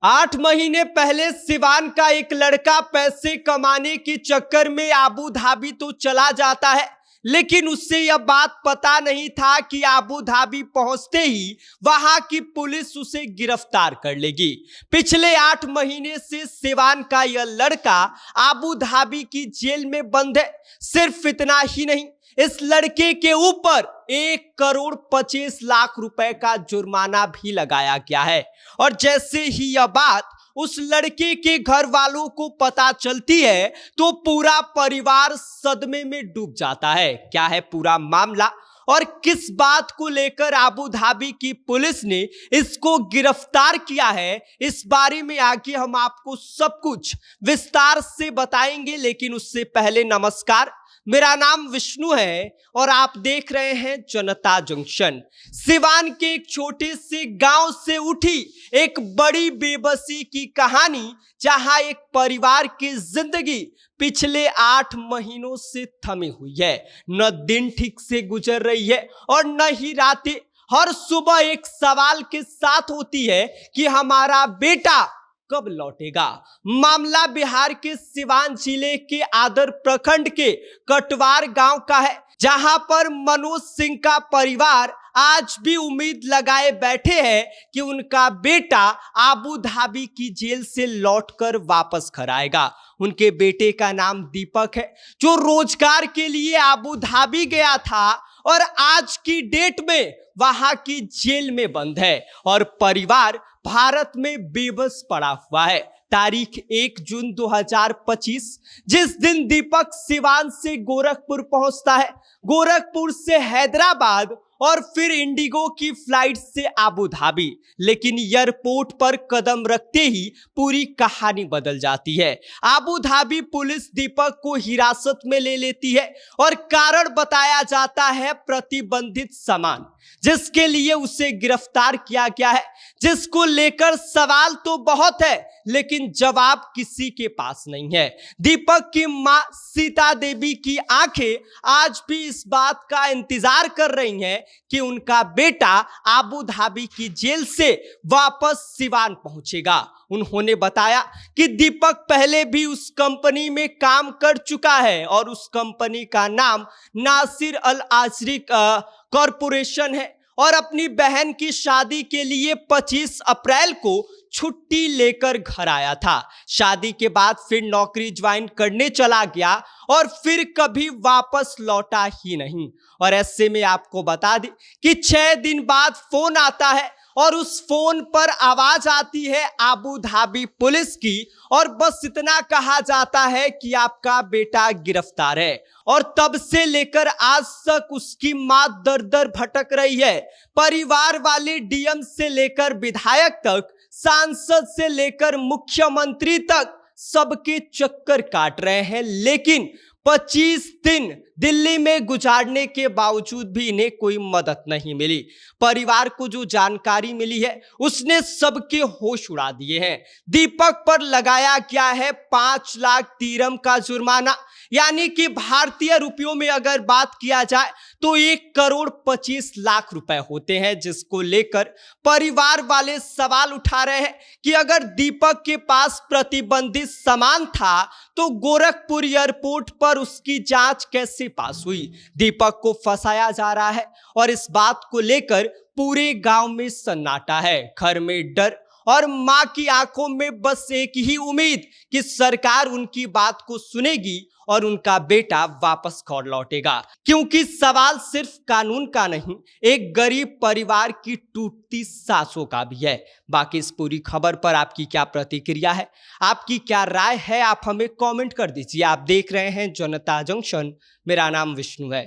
8 महीने पहले सिवान का एक लड़का पैसे कमाने के चक्कर में आबू धाबी तो चला जाता है, लेकिन उससे यह बात पता नहीं था कि आबू धाबी पहुंचते ही वहां की पुलिस उसे गिरफ्तार कर लेगी। पिछले 8 महीने से सिवान का यह लड़का आबू धाबी की जेल में बंद है। सिर्फ इतना ही नहीं, इस लड़के के ऊपर 1,25,00,000 रुपए का जुर्माना भी लगाया गया है। और जैसे ही यह बात उस लड़के के घर वालों को पता चलती है तो पूरा परिवार सदमे में डूब जाता है। क्या है पूरा मामला और किस बात को लेकर आबू धाबी की पुलिस ने इसको गिरफ्तार किया है, इस बारे में आगे हम आपको सब कुछ विस्तार से बताएंगे। लेकिन उससे पहले नमस्कार, मेरा नाम विष्णु है और आप देख रहे हैं जनता जंक्शन। सिवान के एक छोटे से गांव से उठी एक बड़ी बेबसी की कहानी, जहां एक परिवार की जिंदगी पिछले 8 महीनों से थमी हुई है। न दिन ठीक से गुजर रही है और न ही रातें। हर सुबह एक सवाल के साथ होती है कि हमारा बेटा कब लौटेगा। मामला बिहार के सिवान जिले के आदर प्रखंड के कटवार गांव का है, जहां पर मनोज सिंह का परिवार आज भी उम्मीद लगाए बैठे हैं कि उनका बेटा आबू धाबी की जेल से लौटकर वापस घर आएगा। उनके बेटे का नाम दीपक है, जो रोजगार के लिए आबू धाबी गया था और आज की डेट में वहां की जेल में बंद है और परिवार भारत में बेबस पड़ा हुआ है। तारीख 1 जून 2025, जिस दिन दीपक सिवान से गोरखपुर पहुंचता है, गोरखपुर से हैदराबाद और फिर इंडिगो की फ्लाइट से आबू धाबी। लेकिन एयरपोर्ट पर कदम रखते ही पूरी कहानी बदल जाती है। आबू धाबी पुलिस दीपक को हिरासत में ले लेती है और कारण बताया जाता है प्रतिबंधित सामान, जिसके लिए उसे गिरफ्तार किया गया है। जिसको लेकर सवाल तो बहुत है, लेकिन जवाब किसी के पास नहीं है। दीपक की मां सीता देवी की आंखें आज भी इस बात का इंतजार कर रही हैं कि उनका बेटा आबू धाबी की जेल से वापस सिवान पहुंचेगा। उन्होंने बताया कि दीपक पहले भी उस कंपनी में काम कर चुका है और उस कंपनी का नाम नासिर अल आजरी कॉरपोरेशन है और अपनी बहन की शादी के लिए 25 अप्रैल को छुट्टी लेकर घर आया था। शादी के बाद फिर नौकरी ज्वाइन करने चला गया और फिर कभी वापस लौटा ही नहीं। और ऐसे में आपको बता दें कि 6 दिन बाद फोन आता है और उस फोन पर आवाज आती है आबू धाबी पुलिस की, और बस इतना कहा जाता है कि आपका बेटा गिरफ्तार है। और तब से लेकर आज तक उसकी मां दर दर भटक रही है। परिवार वाले डीएम से लेकर विधायक तक, सांसद से लेकर मुख्यमंत्री तक सबके चक्कर काट रहे हैं, लेकिन 25 दिन दिल्ली में गुजारने के बावजूद भी इन्हें कोई मदद नहीं मिली। परिवार को जो जानकारी मिली है उसने सबके होश उड़ा दिए हैं। दीपक पर लगाया गया है 5 लाख दिरहम का जुर्माना, यानी कि भारतीय रुपयों में अगर बात किया जाए तो 1,25,00,000 रुपए होते हैं। जिसको लेकर परिवार वाले सवाल उठा रहे हैं कि अगर दीपक के पास प्रतिबंधित सामान था तो गोरखपुर एयरपोर्ट पर उसकी जांच कैसे पास हुई। दीपक को फंसाया जा रहा है और इस बात को लेकर पूरे गांव में सन्नाटा है। घर में डर और मां की आंखों में बस एक ही उम्मीद कि सरकार उनकी बात को सुनेगी और उनका बेटा वापस घर लौटेगा। क्योंकि सवाल सिर्फ कानून का नहीं, एक गरीब परिवार की टूटती सांसों का भी है। बाकी इस पूरी खबर पर आपकी क्या प्रतिक्रिया है, आपकी क्या राय है, आप हमें कमेंट कर दीजिए। आप देख रहे हैं जनता जंक्शन, मेरा नाम विष्णु है।